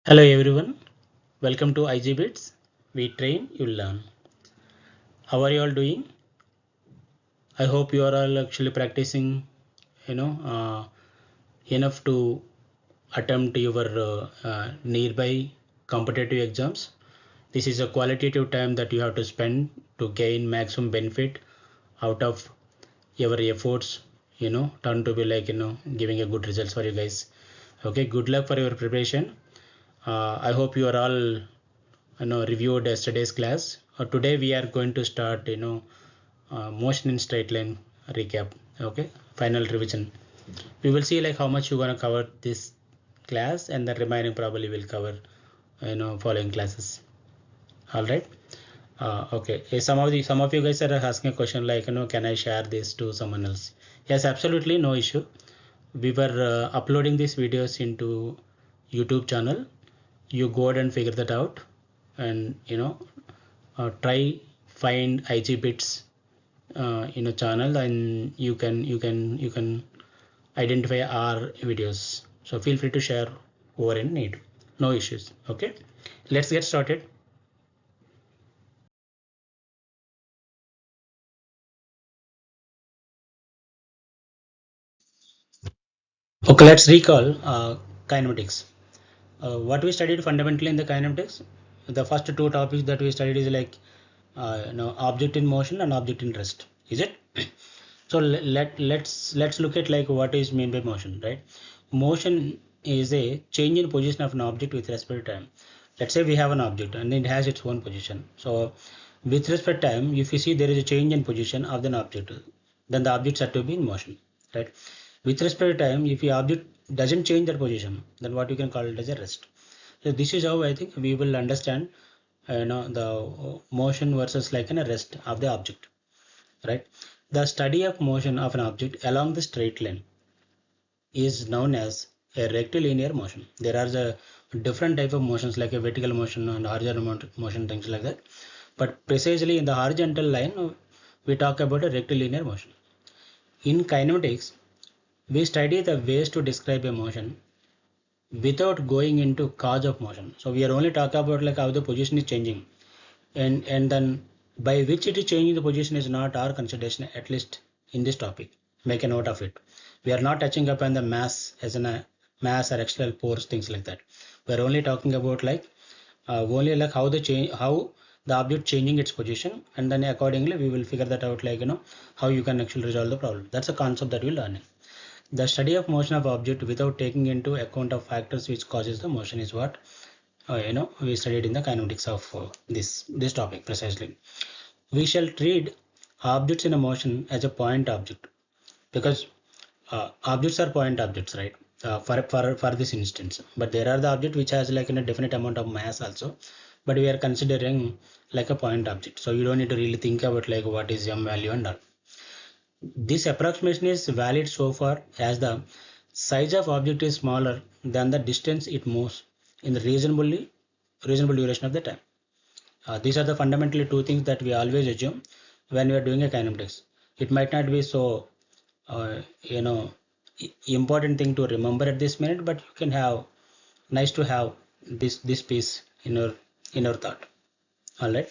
Hello everyone, welcome to IG Bits. We train, you learn. How are you all doing? I hope you are all actually practicing, you know, enough to attempt your nearby competitive exams. This is a qualitative time that you have to spend to gain maximum benefit out of your efforts. Turn to be like giving a good results for you guys. Okay, good luck for your preparation. I hope you are all reviewed yesterday's class. Today we are going to start motion in straight line recap. Okay, final revision. We will see like how much you're gonna cover this class, and the remaining probably will cover following classes. All right. Okay. Some of you guys are asking a question like can I share this to someone else? Yes, absolutely, no issue. We were uploading these videos into YouTube channel. You go ahead and figure that out, and try find IG bits in a channel, and you can identify our videos. So feel free to share over in need. No issues. Okay, let's get started. Okay, let's recall kinematics. What we studied fundamentally in the kinematics, the first two topics that we studied is like object in motion and object in rest. Is it? So let's look at like what is meant by motion, right? Motion is a change in position of an object with respect to time. Let's say we have an object and it has its own position. So with respect to time, if you see there is a change in position of an object, then the object said to be in motion, right? With respect to time, if the object doesn't change that position, then what you can call it as a rest. So this is how I think we will understand the motion versus like a rest of the object, right? The study of motion of an object along the straight line is known as a rectilinear motion. There are the different type of motions like a vertical motion and horizontal motion, things like that. But precisely in the horizontal line, we talk about a rectilinear motion. In kinematics, we study the ways to describe a motion without going into cause of motion. So we are only talking about like how the position is changing, and then by which it is changing the position is not our consideration, at least in this topic. Make a note of it. We are not touching upon the mass as in a mass or external force, things like that. We are only talking about like only like how the object changing its position, and then accordingly we will figure that out, like how you can actually resolve the problem. That's a concept that we're learning. The study of motion of object without taking into account of factors which causes the motion is what we studied in the kinematics of this topic precisely. We shall treat objects in a motion as a point object, because objects are point objects, right? For this instance, but there are the object which has like in a definite amount of mass also, but we are considering like a point object, so you don't need to really think about like what is m value and all. This approximation is valid so far as the size of object is smaller than the distance it moves in the reasonable duration of the time. These are the fundamentally two things that we always assume when we are doing a kinematics. It might not be so uh, you know important thing to remember at this minute, but you can have nice to have this piece in your thought. All right.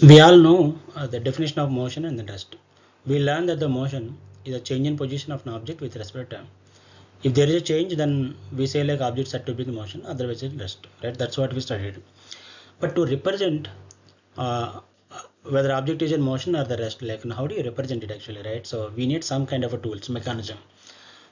We all know the definition of motion and the rest. We learn that the motion is a change in position of an object with respect to time. If there is a change, then we say like object said to be in motion, otherwise it's rest. Right? That's what we studied. But to represent uh, whether object is in motion or the rest, like how do you represent it actually, right? So we need some kind of a tools mechanism.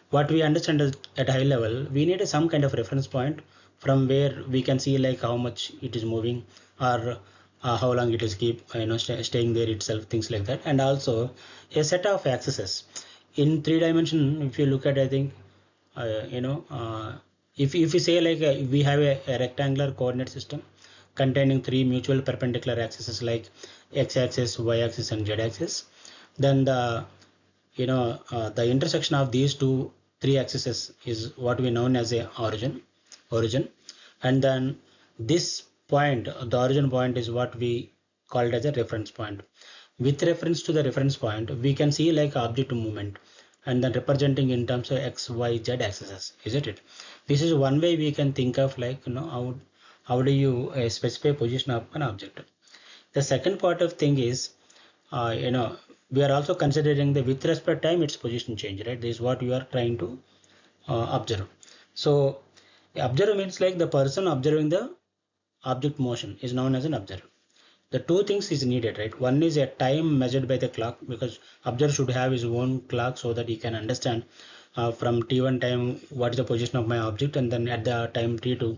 What we understand is at high level, we need some kind of reference point from where we can see like how much it is moving, or how long it is keep staying there itself, things like that. And also a set of axes in three dimension. If you look at, I think uh, you know uh, if you say like we have a rectangular coordinate system containing three mutual perpendicular axes like x-axis, y-axis and z-axis, then the intersection of these three axes is what we known as a origin. And then this point, the origin point, is what we called as a reference point. With reference to the reference point, we can see like object movement, and then representing in terms of x, y, z axes, isn't it? This is one way we can think of, like, how do you specify position of an object. The second part of thing is, we are also considering the with respect to time its position change, right? This is what you are trying to observe. So observe means like the person observing the object motion is known as an observer. The two things is needed, right? One is a time measured by the clock, because observer should have his own clock so that he can understand from t1 time what is the position of my object, and then at the time t2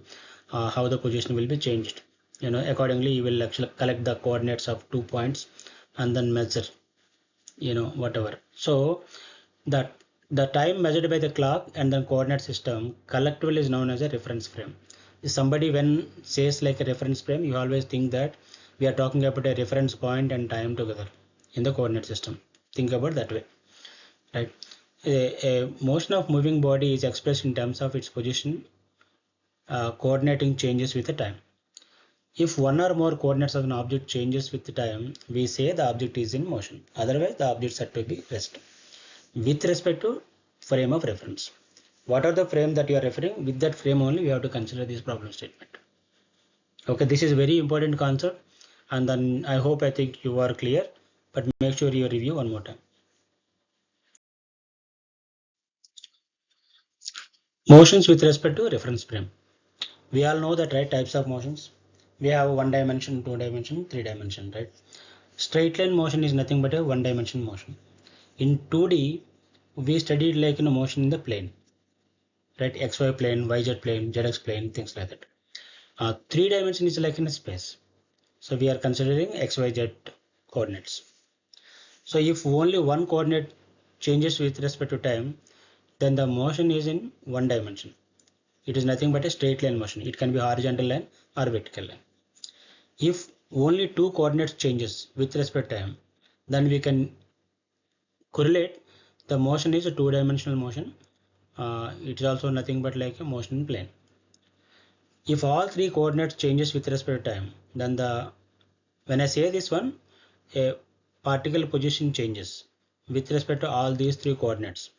how the position will be changed. Accordingly you will actually collect the coordinates of 2 points and then measure, whatever. So that the time measured by the clock and the coordinate system collectively is known as a reference frame. If somebody when says like a reference frame, you always think that we are talking about a reference point and time together in the coordinate system. Think about that way, right? A motion of moving body is expressed in terms of its position coordinating changes with the time. If one or more coordinates of an object changes with the time, we say the object is in motion. Otherwise, the object is said to be rest. With respect to frame of reference, what are the frame that you are referring? With that frame only, we have to consider this problem statement. Okay, this is a very important concept, and then I think you are clear, but make sure you review one more time. Motions with respect to reference frame. We all know that, right? Types of motions. We have one dimension, two dimension, three dimension, right? Straight line motion is nothing but a one dimension motion. In 2D, we studied like motion in the plane, right? XY plane, YZ plane, ZX plane, things like that. Three dimension is like in a space. So we are considering XYZ coordinates. So if only one coordinate changes with respect to time, then the motion is in one dimension. It is nothing but a straight line motion. It can be horizontal line or vertical line. If only two coordinates changes with respect to time, then we can correlate the motion is a two-dimensional motion. It is also nothing but like a motion in plane. If all three coordinates changes with respect to time, then when I say this one, a particle position changes with respect to all these three coordinates,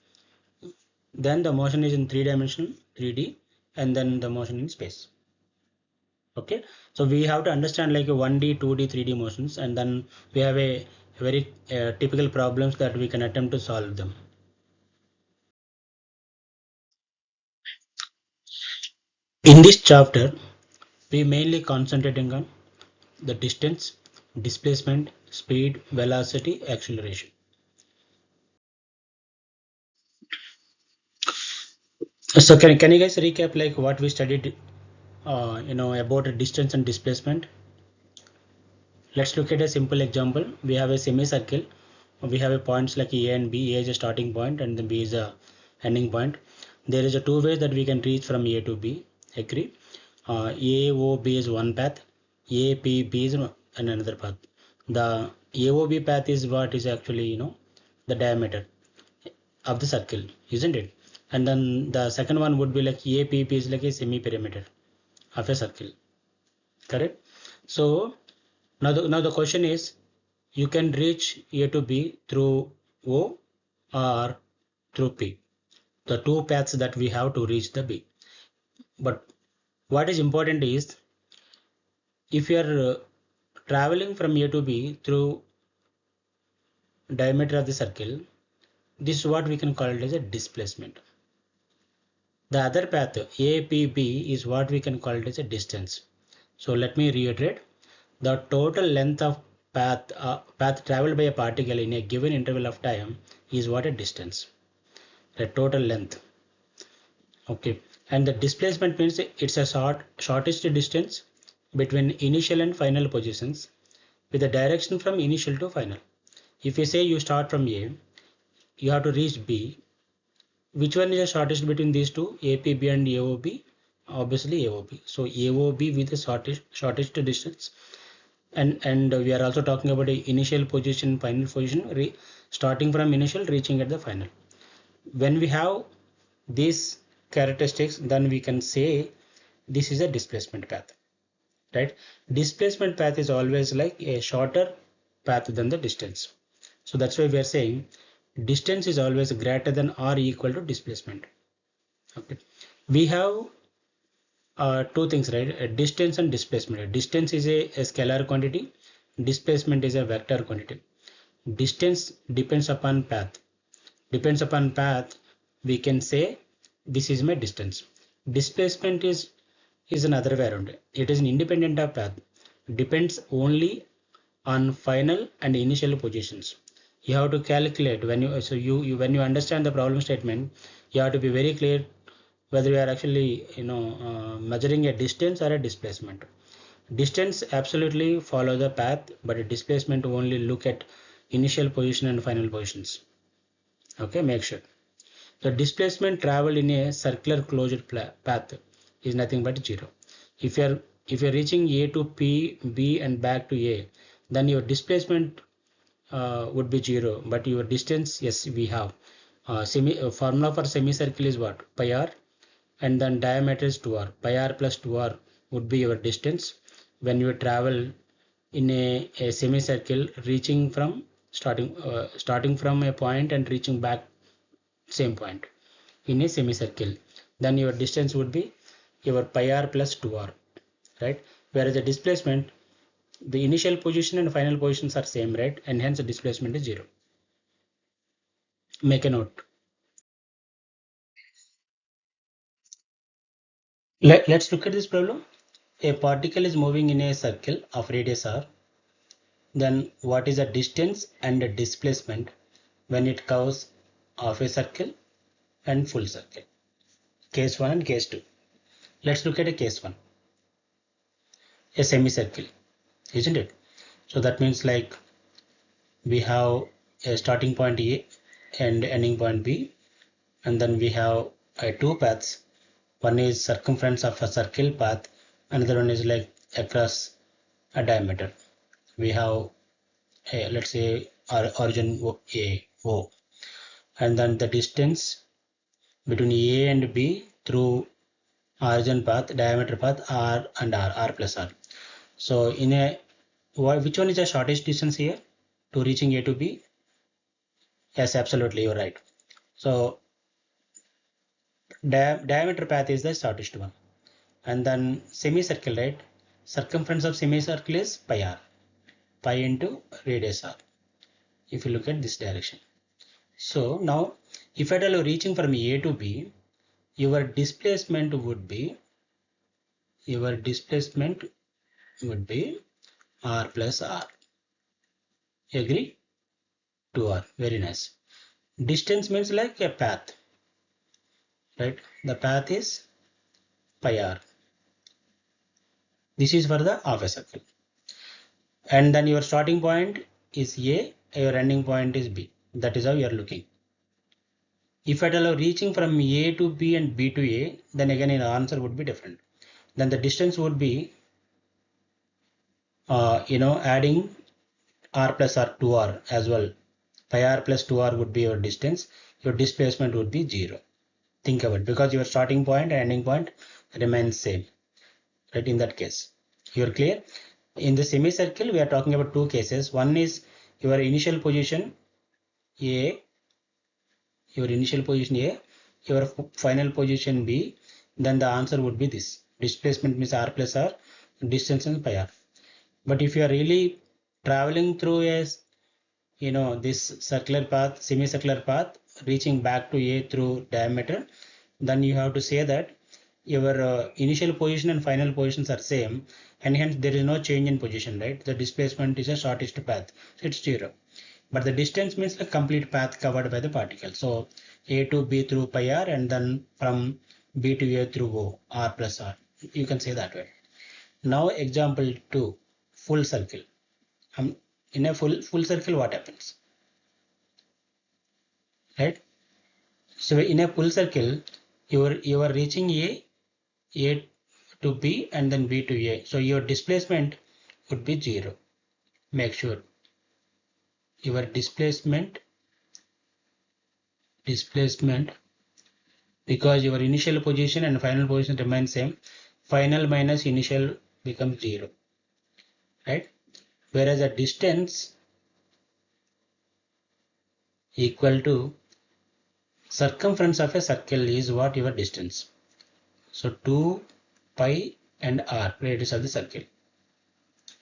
then the motion is in three-dimensional 3D, and then the motion in space. Okay, so we have to understand like a 1D, 2D, 3D motions, and then we have a very typical problems that we can attempt to solve them. In this chapter, we mainly concentrating on the distance, displacement, speed, velocity, acceleration. So can you guys recap like what we studied about distance and displacement? Let's look at a simple example. We have a semicircle. We have a points like A and B. A is a starting point and then B is a ending point. There is a two ways that we can reach from A to B. Agree? AOB is one path. APB is another path. The AOB path is what is actually the diameter of the circle, isn't it? And then the second one would be like APB is like a semi-perimeter of a circle. Correct? So now the question is, you can reach A to B through O or through P. The two paths that we have to reach the B. But what is important is, if you are traveling from A to B through diameter of the circle, this is what we can call it as a displacement. The other path APB is what we can call it as a distance. So let me reiterate. The total length of path traveled by a particle in a given interval of time is what a distance. The total length. Okay, and the displacement means it's a shortest distance between initial and final positions with the direction from initial to final. If you say you start from A, you have to reach B. Which one is the shortest between these two, APB and AOB? Obviously AOB. So AOB with the shortest distance, and we are also talking about a initial position, final position, starting from initial, reaching at the final. When we have these characteristics, then we can say this is a displacement path, right? Displacement path is always like a shorter path than the distance. So that's why we are saying distance is always greater than or equal to displacement. Okay, we have two things, right? Distance and displacement. Distance is a scalar quantity, displacement is a vector quantity. Distance depends upon path. Depends upon path, we can say this is my distance. Displacement is another way around. It is an independent of path. Depends only on final and initial positions. You have to calculate when you when you understand the problem statement, you have to be very clear whether you are actually measuring a distance or a displacement. Distance absolutely follow the path, but a displacement only look at initial position and final positions. Okay, make sure. The displacement traveled in a circular closed path is nothing but 0. If you're reaching A to P, B and back to A, then your displacement would be 0, but your distance, yes, we have. Formula for semicircle is what? Pi r, and then diameter is 2r. Pi r plus 2r would be your distance when you travel in a semicircle, reaching from starting from a point and reaching back same point in a semicircle. Then your distance would be your pi r plus 2r, right? Whereas the displacement, the initial position and final positions are same, right? And hence the displacement is 0. Make a note. Let's look at this problem. A particle is moving in a circle of radius r. Then what is the distance and the displacement when it covers half a circle and full circle? Case 1 and case 2. Let's look at a case 1. A semicircle, isn't it? So that means like we have a starting point A and ending point B, and then we have two paths. One is circumference of a circle path, another one is like across a diameter. We have let's say our origin A, O, and then the distance between A and B through origin path, diameter path, R and R plus R. So in a, which one is the shortest distance here to reaching A to B? Yes, absolutely, you're right. So diameter path is the shortest one. And then semicircle, right? Circumference of semicircle is pi r. Pi into radius r. If you look at this direction. So now, if at all you're reaching from A to B, your displacement would be r plus r. You agree? 2r. Very nice. Distance means like a path, right? The path is pi r. This is for the half a circle. And then your starting point is A, your ending point is B. That is how you are looking. If at all reaching from A to B and B to A, then again your answer would be different. Then the distance would be, adding r plus r 2r as well. Pi r plus 2r would be your distance. Your displacement would be 0. Think of it, because your starting point and ending point remains same, right? In that case, you're clear. In the semicircle, we are talking about two cases. One is your initial position A, your final position B, then the answer would be this. Displacement means r plus r, distance is pi r. But if you are really traveling through this circular path, semicircular path, reaching back to A through diameter, then you have to say that your initial position and final positions are same, and hence there is no change in position, right? The displacement is a shortest path, so it's 0. But the distance means the complete path covered by the particle. So A to B through pi r, and then from B to A through O, r plus r. You can say that way. Now example 2, full circle. In a full circle, what happens? Right? So in a full circle, you are reaching A to B and then B to A. So your displacement would be 0. Make sure your displacement, because your initial position and final position remain same, final minus initial becomes 0, right? Whereas the distance equal to circumference of a circle is what your distance. So 2 pi and r, radius of the circle.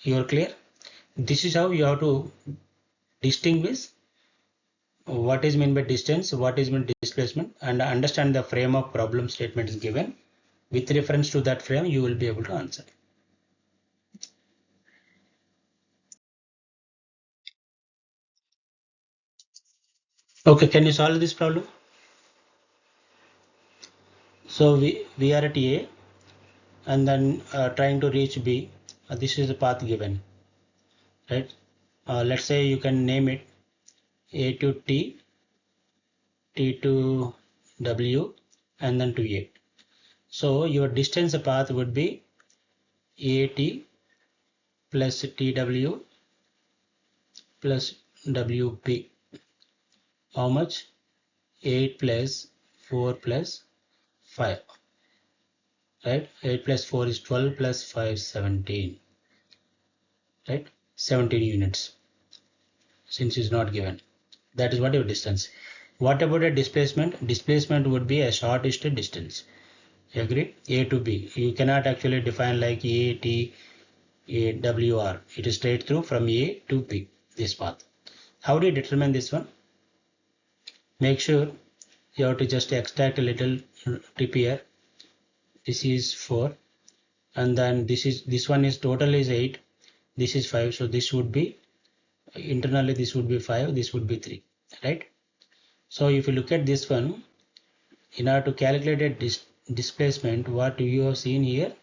You are clear? This is how you have to distinguish what is meant by distance, what is meant by displacement, and understand the frame of problem statement is given. With reference to that frame, you will be able to answer. Okay, can you solve this problem? So we are at A and then trying to reach B. This is the path given, right? Let's say you can name it A to T, T to W, and then to A. So your distance path would be AT plus TW plus WP. How much? 8 plus 4 plus 5, right? 8 plus 4 is 12 plus 5 17, right? 17 units, since it's not given. That is what your distance. What about a displacement? Displacement would be a shortest distance. You agree? A to B. You cannot actually define like A, T, A, W, R. It is straight through from A to B, this path. How do you determine this one? Make sure you have to just extract a little tip here. This is 4 and then this one is total is 8, this is 5, so this would be internally, this would be 5, this would be 3, right? So if you look at this one, in order to calculate a displacement, what you have seen here,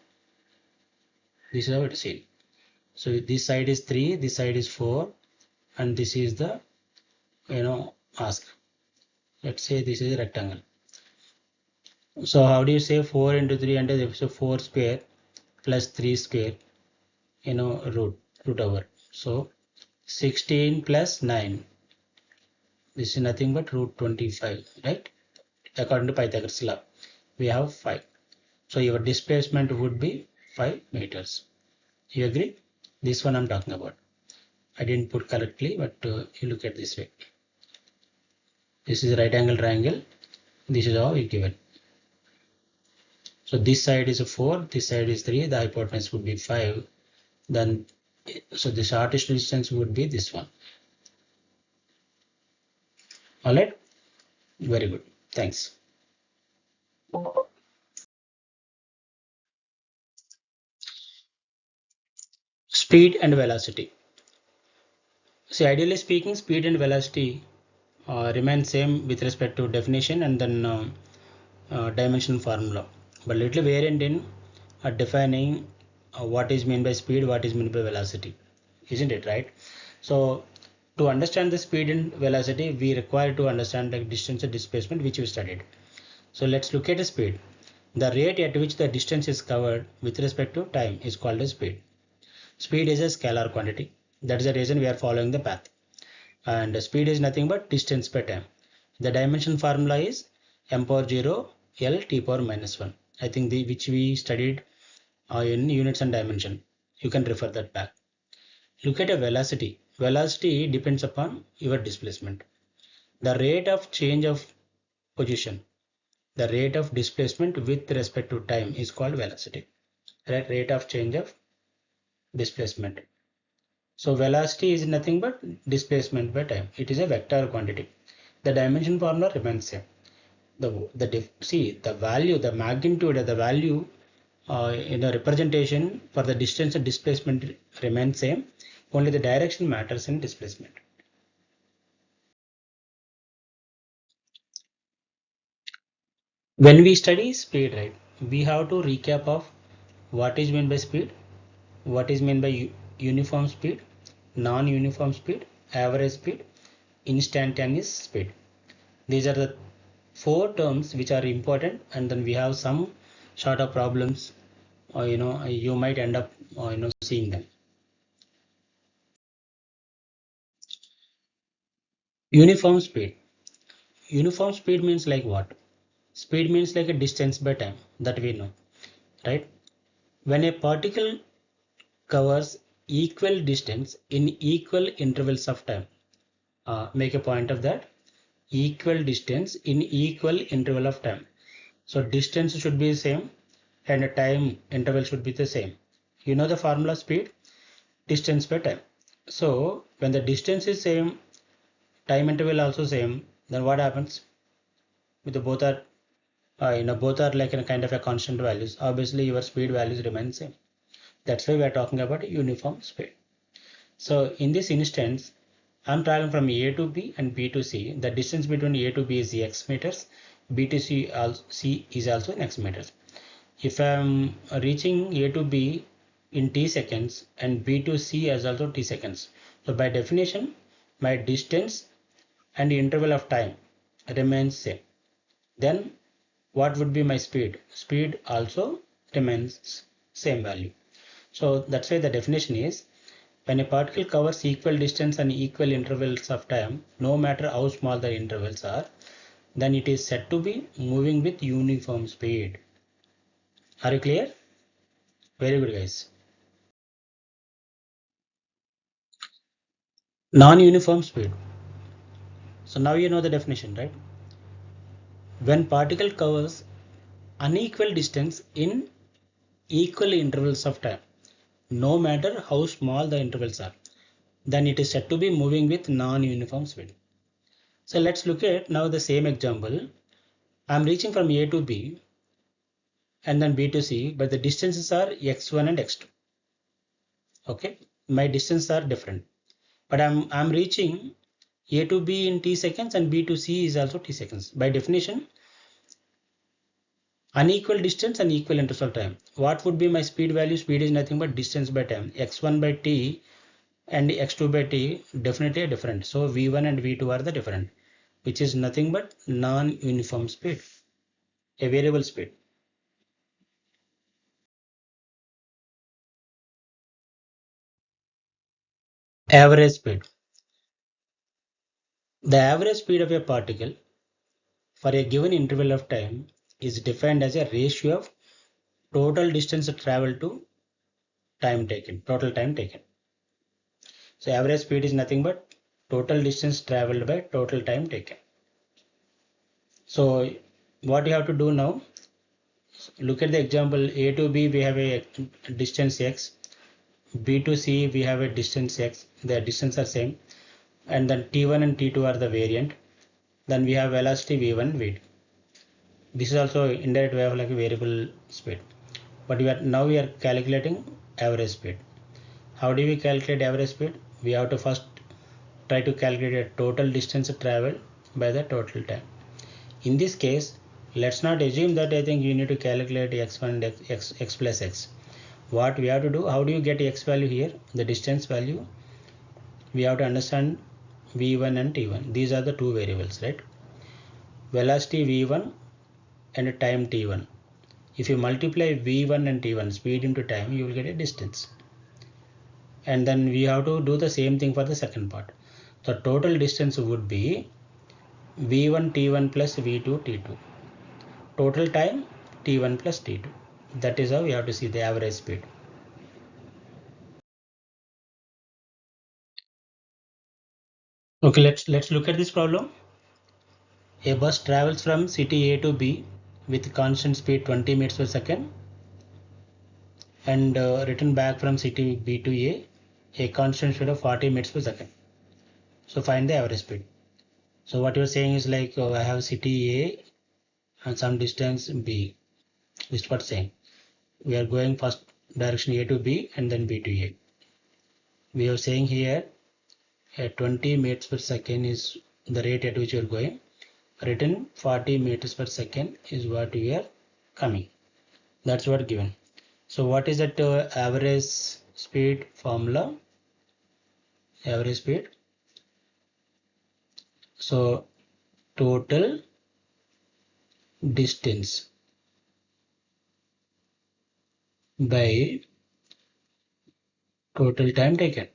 this is how it is seen. So this side is 3, this side is 4, and this is the ask. Let's say this is a rectangle. So how do you say 4 into 3 and so 4 square plus 3 square, root over. So 16 plus 9, this is nothing but root 25, right? According to Pythagoras law, we have 5. So your displacement would be 5 meters. You agree? This one I'm talking about. I didn't put correctly, but you look at this way. This is a right angle triangle. This is how you given. So this side is a 4, this side is 3, the hypotenuse would be 5. Then, so the shortest distance would be this one. Alright? Very good. Thanks. Speed and velocity. See, ideally speaking, speed and velocity remain same with respect to definition and then dimension formula, but little variant in defining what is meant by speed, what is meant by velocity, isn't it, right? So to understand the speed and velocity, we require to understand the distance and displacement, which we studied. So let's look at the speed. The rate at which the distance is covered with respect to time is called as speed. Speed is a scalar quantity. That is the reason we are following the path. And speed is nothing but distance per time. The dimension formula is m power 0 L t power minus 1. I think which we studied in units and dimension. You can refer that back. Look at a velocity. Velocity depends upon your displacement. The rate of change of position, the rate of displacement with respect to time is called velocity. Right? Rate of change of displacement. So velocity is nothing but displacement by time. It is a vector quantity. The dimension formula remains same. The value, the magnitude of the value in the representation for the distance and displacement remains same. Only the direction matters in displacement. When we study speed, right, we have to recap of what is meant by speed, what is meant by uniform speed, non-uniform speed, average speed, instantaneous speed. These are the 4 terms which are important, and then we have some sort of problems, or you might end up seeing them. Uniform speed. Uniform speed means like what? Speed means like a distance by time, that we know, right? When a particle covers equal distance in equal intervals of time, make a point of that. equal distance in equal interval of time. So distance should be the same and the time interval should be the same. You know the formula speed, distance by time. So when the distance is same, time interval also same, then what happens? With the both are both are like in a kind of a constant values. Obviously your speed values remain same. That's why we are talking about uniform speed. So in this instance, I'm traveling from A to B and B to C. The distance between A to B is x meters. B to C is also in x meters. If I'm reaching A to B in t seconds and B to C as also t seconds. So by definition, my distance and the interval of time remains same. Then what would be my speed? Speed also remains same value. So that's why the definition is when a particle covers equal distance and equal intervals of time, no matter how small the intervals are, then it is said to be moving with uniform speed. Are you clear? Very good, guys. Non-uniform speed. So now you know the definition, right? When particle covers unequal distance in equal intervals of time, no matter how small the intervals are, then it is said to be moving with non-uniform speed. So let's look at now the same example. I'm reaching from A to B and then B to C, but the distances are x1 and x2. Okay, my distances are different, but I'm reaching A to B in t seconds and B to C is also t seconds. By definition, unequal distance and equal interval time. What would be my speed value? Speed is nothing but distance by time. x1 by t and x2 by t definitely are different. So v1 and v2 are the different, which is nothing but non-uniform speed, a variable speed. Average speed. The average speed of a particle for a given interval of time is defined as a ratio of total distance traveled to time taken, total time taken. So average speed is nothing but total distance traveled by total time taken. So what you have to do now, look at the example A to B, we have a distance x, B to C, we have a distance x, the distance are same, and then T1 and T2 are the variant. Then we have velocity V1, V2. This is also indirect way of like a variable speed. But now we are calculating average speed. How do we calculate average speed? We have to first try to calculate a total distance traveled by the total time. In this case, let's not assume that I think you need to calculate x1 and x plus x. What we have to do, how do you get x value here? The distance value. We have to understand v1 and t1. These are the two variables, right? Velocity v1 and time t1. If you multiply v1 and t1, speed into time, you will get a distance. And then we have to do the same thing for the second part. The total distance would be v1 t1 plus v2 t2. Total time t1 plus t2. That is how we have to see the average speed. Okay, let's look at this problem. A bus travels from city A to B with constant speed 20 meters per second and return back from city B to a constant speed of 40 meters per second. So find the average speed. So what you're saying is like I have city A and some distance B. This is what saying. We are going first direction A to B and then B to A. We are saying here at 20 meters per second is the rate at which you are going. Written 40 meters per second is what we are coming. That's what given. So what is that average speed formula? Average speed. So total distance by total time taken.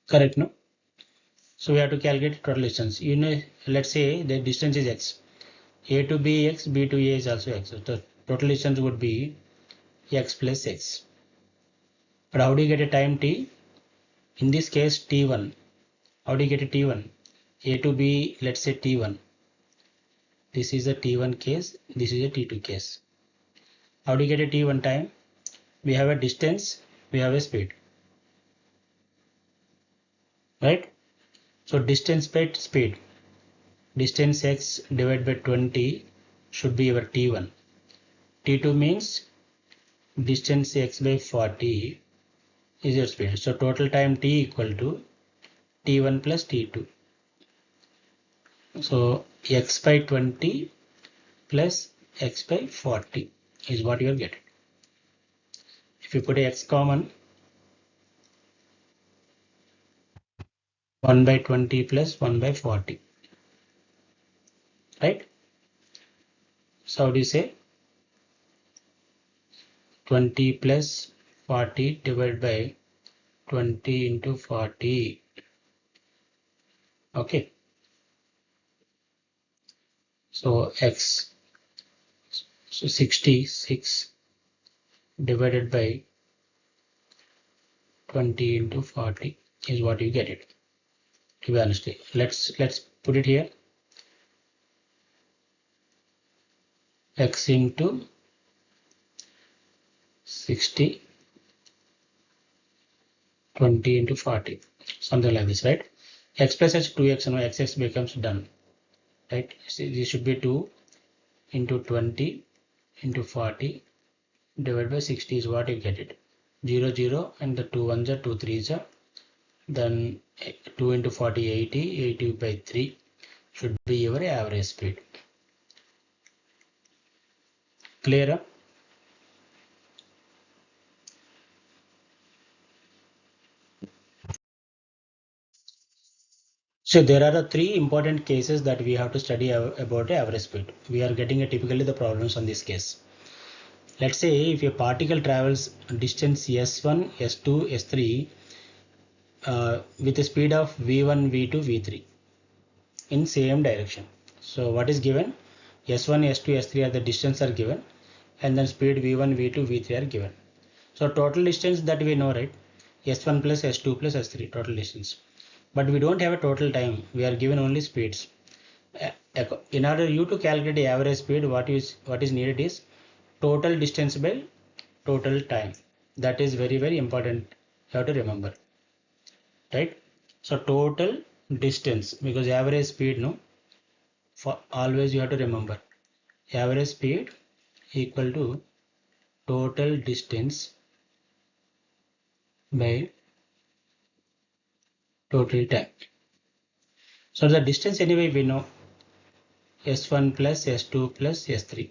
Correct, no? So we have to calculate total distance. You know, let's say the distance is x. A to B x, B to A is also x. So the total distance would be x plus x. But how do you get a time t? In this case t1. How do you get a t1? A to B, let's say T1. This is a T1 case, this is a T2 case. How do you get a T1 time? We have a distance, we have a speed, right? So distance by speed, distance x divided by 20 should be your T1. T2 means distance x by 40 is your speed. So total time T equal to T1 plus T2. So x by 20 plus x by 40 is what you are getting. If you put a x common, 1 by 20 plus 1 by 40, right? So how do you say 20 plus 40 divided by 20 into 40? Okay, so x, so 66 divided by 20 into 40 is what you get it. To be honest, let's put it here. X into 60, 20 into 40, something like this, right? X plus h 2x, no, xx becomes done, right? See, this should be 2 into 20 into 40 divided by 60 is what you get it. 0 0 and the 2 ones are 2 3s are, then 2 into 40 80, 80 by 3 should be your average speed. Clear? So there are three important cases that we have to study about average speed. We are getting typically the problems on this case. Let's say if a particle travels distance s1, s2, s3 with a speed of v1, v2, v3 in same direction. So what is given? S1, S2, S3 are the distance are given, and then speed v1, v2, v3 are given. So total distance that we know, right? S1 plus S2 plus S3 total distance. But we don't have a total time. We are given only speeds. In order you to calculate the average speed, what is needed is total distance by total time. That is very important. You have to remember, right? So total distance, because average speed, no, for always you have to remember average speed equal to total distance by total time. So the distance anyway we know s1 plus s2 plus s3.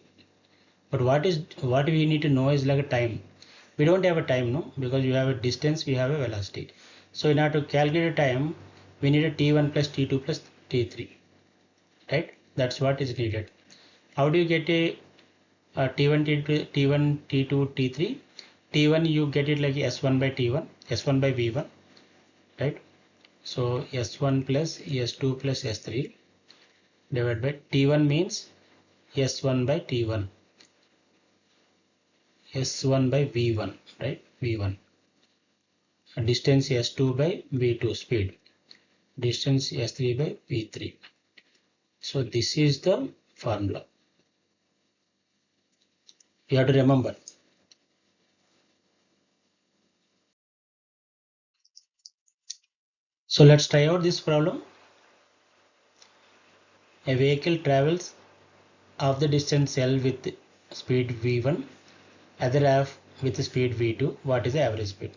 But what we need to know is like a time. We don't have a time, no, because you have a distance, we have a velocity. So in order to calculate a time, we need a t1 plus t2 plus t3, right? That's what is needed. How do you get a t1, t2, t1, t2, t3? T1 you get it like s1 by t1, s1 by v1, right? So s1 plus s2 plus s3 divided by t1 means s1 by t1, s1 by v1, right? v1. Distance s2 by v2 speed, distance s3 by v3. So this is the formula. You have to remember. So let's try out this problem. A vehicle travels half the distance L with speed v1, other half with speed v2. What is the average speed?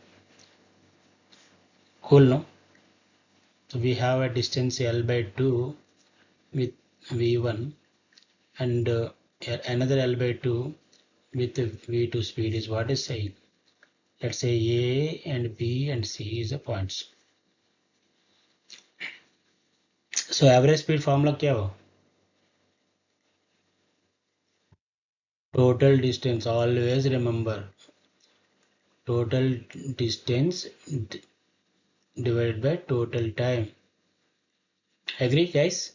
Cool, no? So we have a distance L by 2 with v1 and another L by 2 with v2 speed is what is saying. Let's say A and B and C is the points. So average speed formula क्या हो? Total distance, always remember. Total distance divided by total time. Agree guys?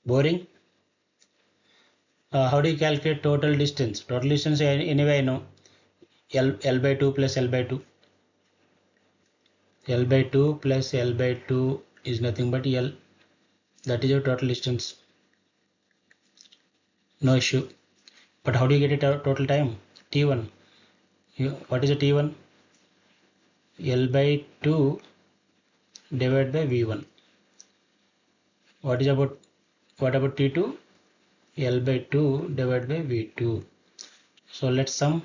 Boring? How do you calculate total distance? Total distance anyway I know. L by 2 plus L by 2. L by 2 plus L by 2 is nothing but L. That is your total distance. No issue. But how do you get it total time? T1. What is the T1? L by 2 divided by V1. What about T2? L by 2 divided by V2. So let's sum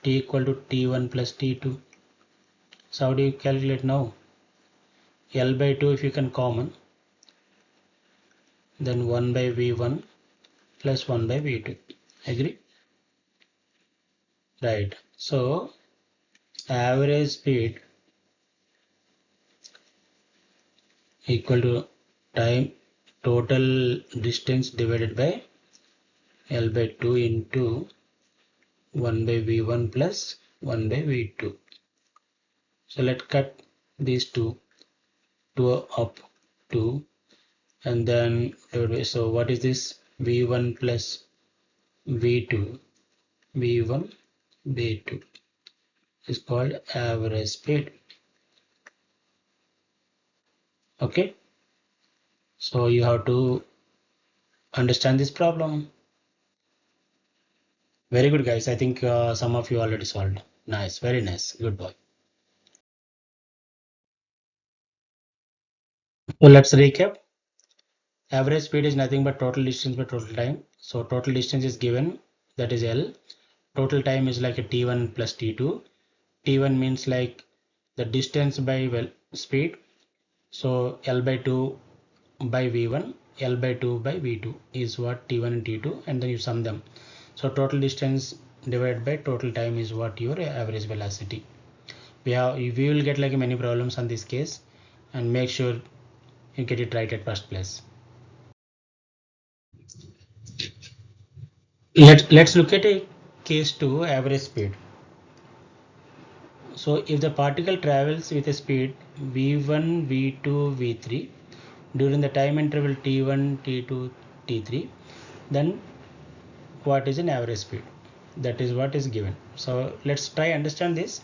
T equal to T1 plus T2. So how do you calculate now? L by 2 if you can common, then 1 by V1 plus 1 by V2. Agree? Right. So average speed equal to time total distance divided by L by 2 into 1 by V1 plus 1 by V2. So let's cut these two up 2 and then so what is this? V1 plus V2. V1 V2 is called average speed. Okay, so you have to understand this problem. Very good, guys. I think some of you already solved. Nice, very nice. Good boy. So let's recap. Average speed is nothing but total distance by total time. So total distance is given, that is L. Total time is like a T1 plus T2. T1 means like the distance by speed. So L by 2 by V1, L by 2 by V2 is what T1 and T2, and then you sum them. So total distance divided by total time is what your average velocity. We will get like many problems on this case, and make sure you get it right at first place. Let's look at a case 2, average speed. So if the particle travels with a speed v1, v2, v3 during the time interval t1, t2, t3, then what is an average speed? That is what is given. So let's try understand this.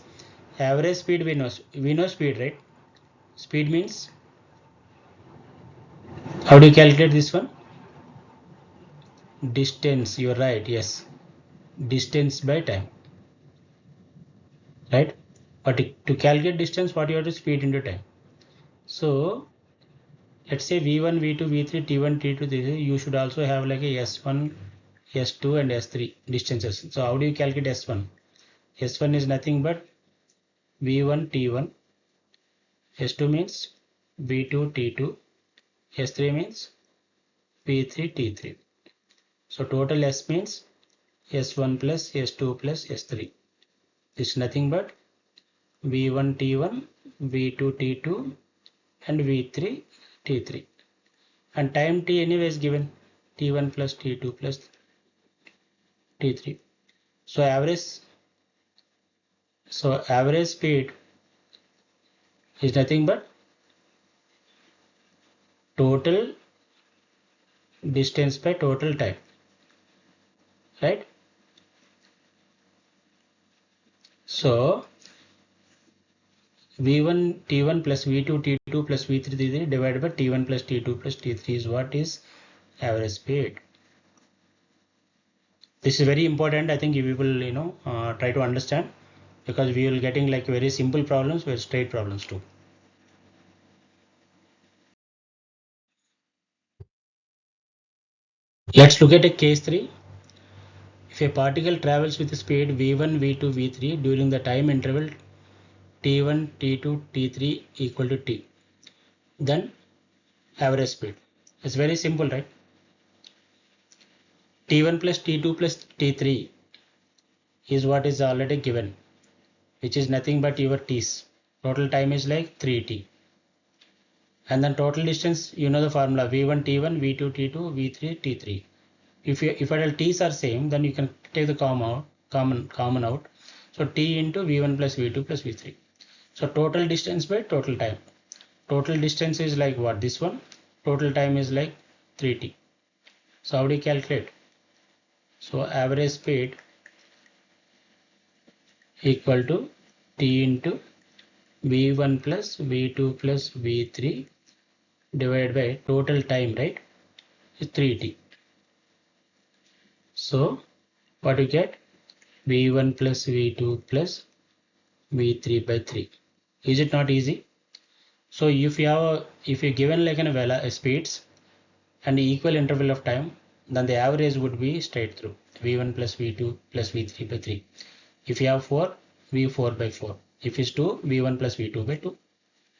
Average speed we know speed, right? Speed means, how do you calculate this one? Distance, you're right, yes. Distance by time, right? But to calculate distance, what you have to speed into time. So let's say v1, v2, v3, t1, t2, t3, you should also have like a s1, s2 and s3 distances. So how do you calculate s1? S1 is nothing but v1, t1, s2 means v2, t2, s3 means v3, t3. So total s means s1 plus s2 plus s3. This is nothing but v1, t1, v2, t2 and v3, t3. And time t anyway is given, t1 plus t2 plus t3. So average speed is nothing but total distance by total time, right? So v1 t1 plus v2 t2 plus v3 t3 divided by t1 plus t2 plus t3 is what is average speed. This is very important. I think you will try to understand, because we will getting like very simple problems with straight problems too. Let's look at a case 3. If a particle travels with speed v1, v2, v3 during the time interval t1, t2, t3 equal to t, then average speed. It's very simple, right? T1 plus T2 plus T3 is what is already given, which is nothing but your T's. Total time is like 3T. And then total distance, you know the formula V1 T1, V2 T2, V3 T3. If all T's are same, then you can take the common out. So T into V1 plus V2 plus V3. So total distance by total time. Total distance is like what? This one. Total time is like 3T. So how do you calculate? So average speed equal to T into V1 plus V2 plus V3 divided by total time, right, is 3t. So what you get? v1 plus v2 plus v3 by 3. Is it not easy? So if you given like a speeds and equal interval of time, then the average would be straight through v1 plus v2 plus v3 by 3. If you have 4, v4 by 4. If it's 2, v1 plus v2 by 2.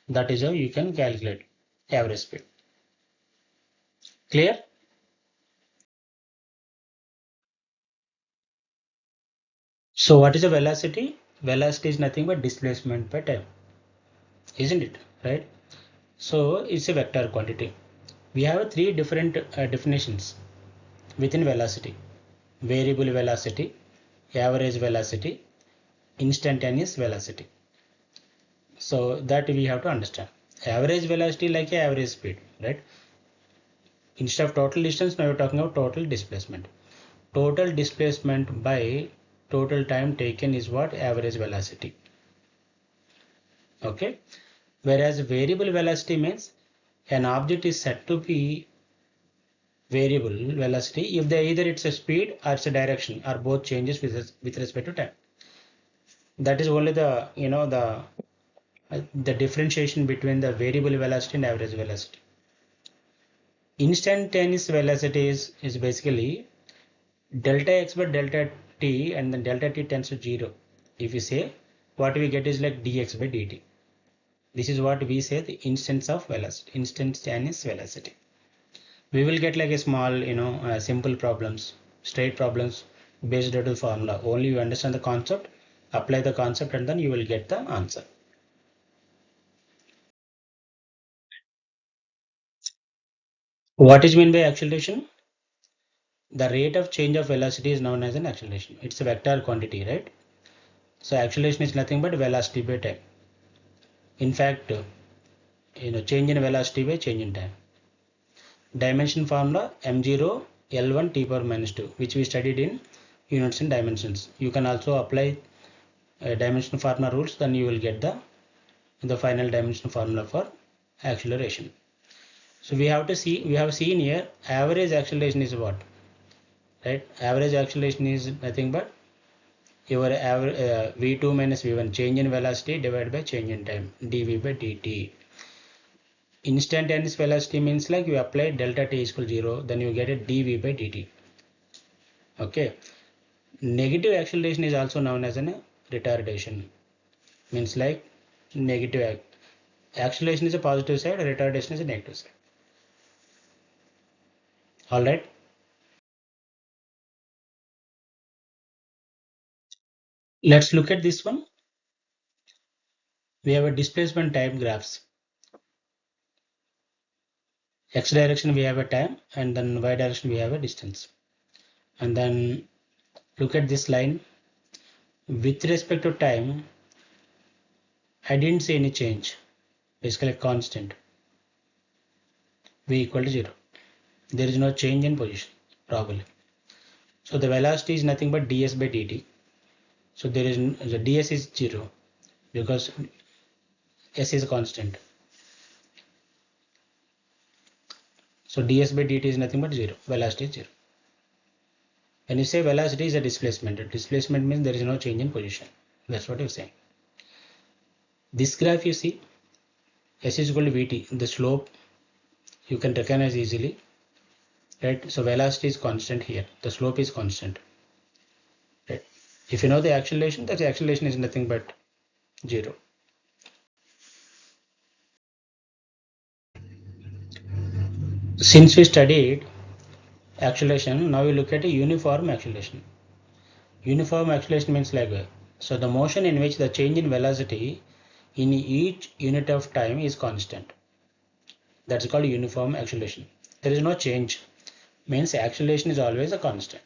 That is how you can calculate average speed. Clear? So what is the velocity? Velocity is nothing but displacement by time, isn't it? Right? So it's a vector quantity. We have three different definitions within velocity: variable velocity, average velocity, instantaneous velocity. So that we have to understand. Average velocity like average speed, right? Instead of total distance, now we're talking about total displacement. Total displacement by total time taken is what? Average velocity. Okay. Whereas variable velocity means an object is said to be variable velocity if either it's a speed or it's a direction or both changes with respect to time. That is only the differentiation between the variable velocity and average velocity. Instantaneous velocity is basically delta x by delta t, and then delta t tends to 0. If you say, what we get is like dx by dt. This is what we say the instance of velocity, instantaneous velocity. We will get like a small, simple problems, straight problems based on the formula. Only you understand the concept, apply the concept, and then you will get the answer. What is meant by acceleration? The rate of change of velocity is known as an acceleration. It's a vector quantity, right? So acceleration is nothing but velocity by time. In fact, change in velocity by change in time. Dimension formula m0 L1 t power minus 2, which we studied in units and dimensions. You can also apply dimension formula rules, then you will get the final dimension formula for acceleration. So we have seen here average acceleration is what, right? Average acceleration is nothing but your average v2 minus v1, change in velocity divided by change in time, dv by dt. Instantaneous velocity means like you apply delta t equal 0, then you get a dv by dt. Okay. Negative acceleration is also known as a retardation. Means like negative acceleration is a positive side, retardation is a negative side. All right. Let's look at this one. We have a displacement time graphs. X direction we have a time, and then Y direction we have a distance. And then look at this line. With respect to time, I didn't see any change. Basically constant. V equal to 0. There is no change in position, probably. So the velocity is nothing but ds by dt. So the ds is 0 because s is a constant. So ds by dt is nothing but 0. Velocity is 0. When you say velocity is a displacement means there is no change in position. That's what you're saying. This graph you see, s is equal to vt, the slope you can recognize easily, right? So velocity is constant here, the slope is constant, right? If you know the acceleration, that acceleration is nothing but 0. Since we studied acceleration, now we look at a uniform acceleration. Uniform acceleration means like, so the motion in which the change in velocity in each unit of time is constant. That's called uniform acceleration. There is no change, means acceleration is always a constant.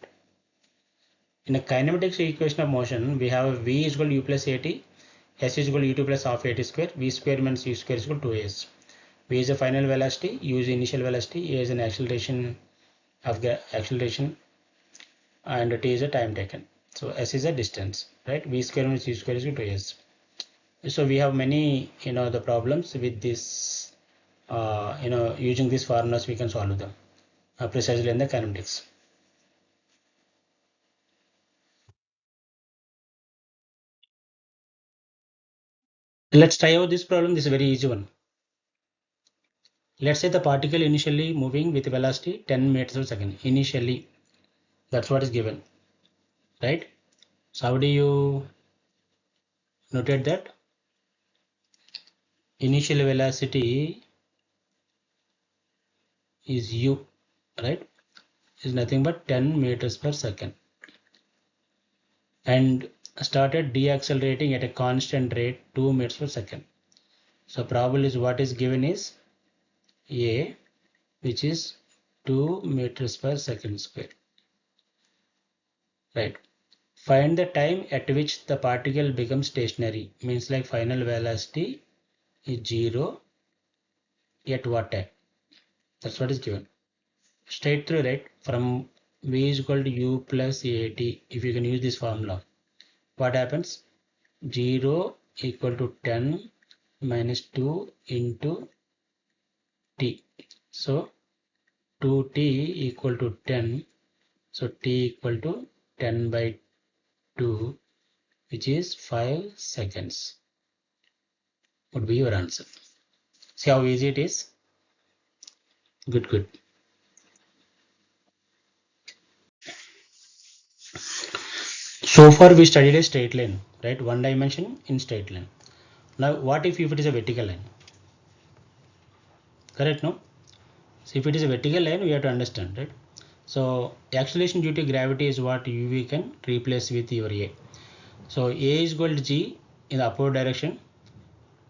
In a kinematics equation of motion, we have v is equal to u plus at, s is equal to u2 plus half at square, v square minus u square is equal to 2s. V is the final velocity, u is the initial velocity, a is an acceleration and t is a time taken. So s is a distance, right? V square minus u square is equal to s. So we have many, the problems with this using these formulas we can solve them precisely in the kinematics. Let's try out this problem. This is a very easy one. Let's say the particle initially moving with velocity 10 meters per second. Initially, that's what is given, right? So how do you notate that? Initial velocity is u, right? Is nothing but 10 meters per second, and started deaccelerating at a constant rate 2 meters per second. So probably is what is given is a, which is 2 meters per second square, right? Find the time at which the particle becomes stationary, means like final velocity is 0 at what time? That's what is given. Straight through, right? From v is equal to u plus at, if you can use this formula, what happens? 0 equal to 10 minus 2 into t. So 2t equal to 10. So t equal to 10 by 2, which is 5 seconds, would be your answer. See how easy it is? Good, good. So far we studied a straight line, right? One dimension in straight line. Now what if it is a vertical line? Correct, no? So if it is a vertical line, we have to understand, right? So acceleration due to gravity is what we can replace with your a. So a is equal to g in the upward direction.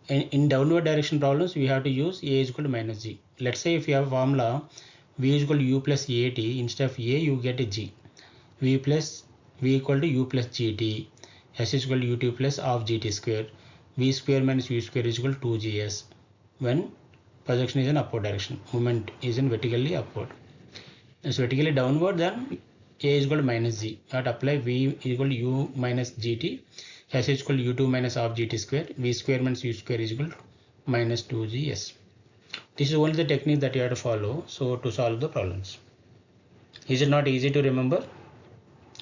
In downward direction problems, we have to use a is equal to minus g. Let's say if you have a formula v is equal to u plus at, instead of a you get a g. v equal to u plus gt, s is equal to ut plus half gt square, v square minus u square is equal to 2gs when projection is in upward direction, movement is in vertically upward. It's vertically downward, then a is equal to minus g. Not apply v is equal to u minus gt, s is equal to u2 minus half gt square, v square minus u square is equal to minus 2gs. This is only the technique that you have to follow so to solve the problems. Is it not easy to remember?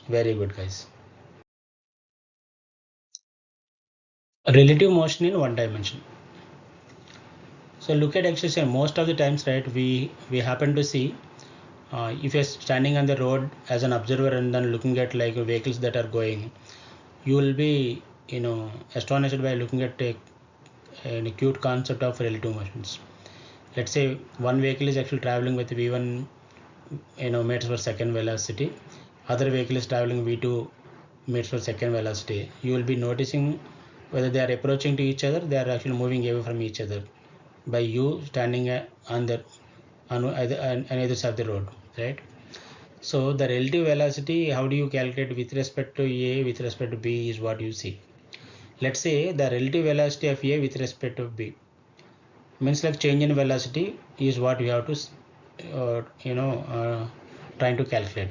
Very good, guys. Relative motion in one dimension. So look at actually most of the times, right, we happen to see if you're standing on the road as an observer and then looking at like vehicles that are going, you will be astonished by looking at an acute concept of relative motions. Let's say one vehicle is actually traveling with v1 meters per second velocity, other vehicle is traveling v2 meters per second velocity. You will be noticing whether they are approaching to each other, they are actually moving away from each other by you standing on either side of the road, right? So the relative velocity, how do you calculate with respect to a with respect to b is what you see. Let's say the relative velocity of a with respect to b means like change in velocity is what you have to trying to calculate.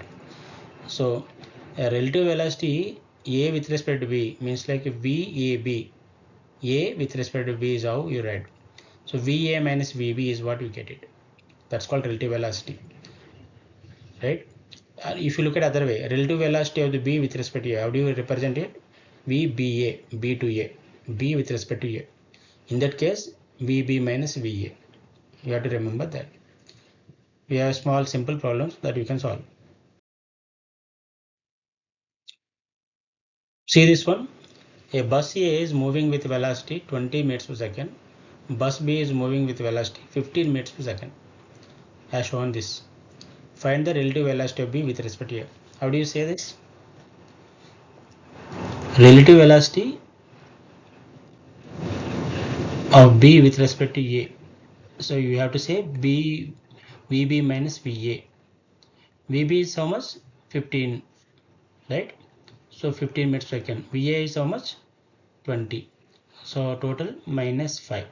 So a relative velocity a with respect to b means like vab, a with respect to b is how you write. So va minus vb is what you get it. That's called relative velocity, right? If you look at other way, relative velocity of the b with respect to a, how do you represent it? vba, b to a, b with respect to a. In that case, vb minus va. You have to remember that. We have small simple problems that you can solve. See this one. A bus A is moving with velocity 20 meters per second. Bus B is moving with velocity 15 meters per second. As shown this. Find the relative velocity of B with respect to A. How do you say this? Relative velocity of B with respect to A. So you have to say VB minus VA. VB is how much? 15, right? So 15 meters per second. VA is how much? 20. So total minus 5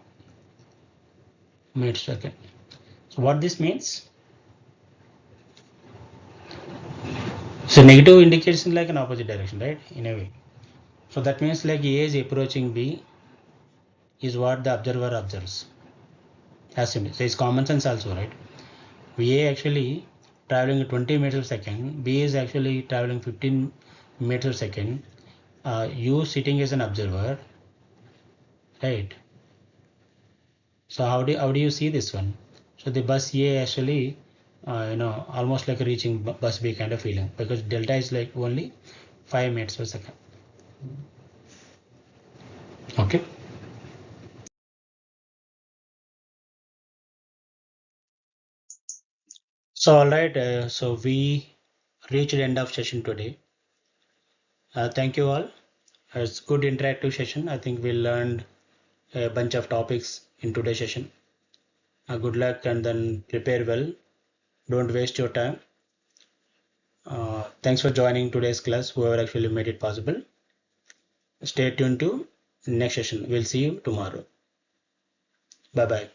meters per second. So what this means? So negative indicates like an opposite direction, right? In a way. So that means like A is approaching B is what the observer observes. Assembly. So it's common sense also, right? VA actually traveling 20 meters per second, B is actually traveling 15 meters per second. You sitting as an observer, right? So how do you see this one? So the bus A actually, almost like reaching bus B kind of feeling, because delta is like only 5 meters per second. Okay. So all right. So we reached the end of session today. Thank you all. It's good interactive session. I think we learned a bunch of topics in today's session. Good luck and then prepare well. Don't waste your time. Thanks for joining today's class, whoever actually made it possible. Stay tuned to next session. We'll see you tomorrow. Bye bye.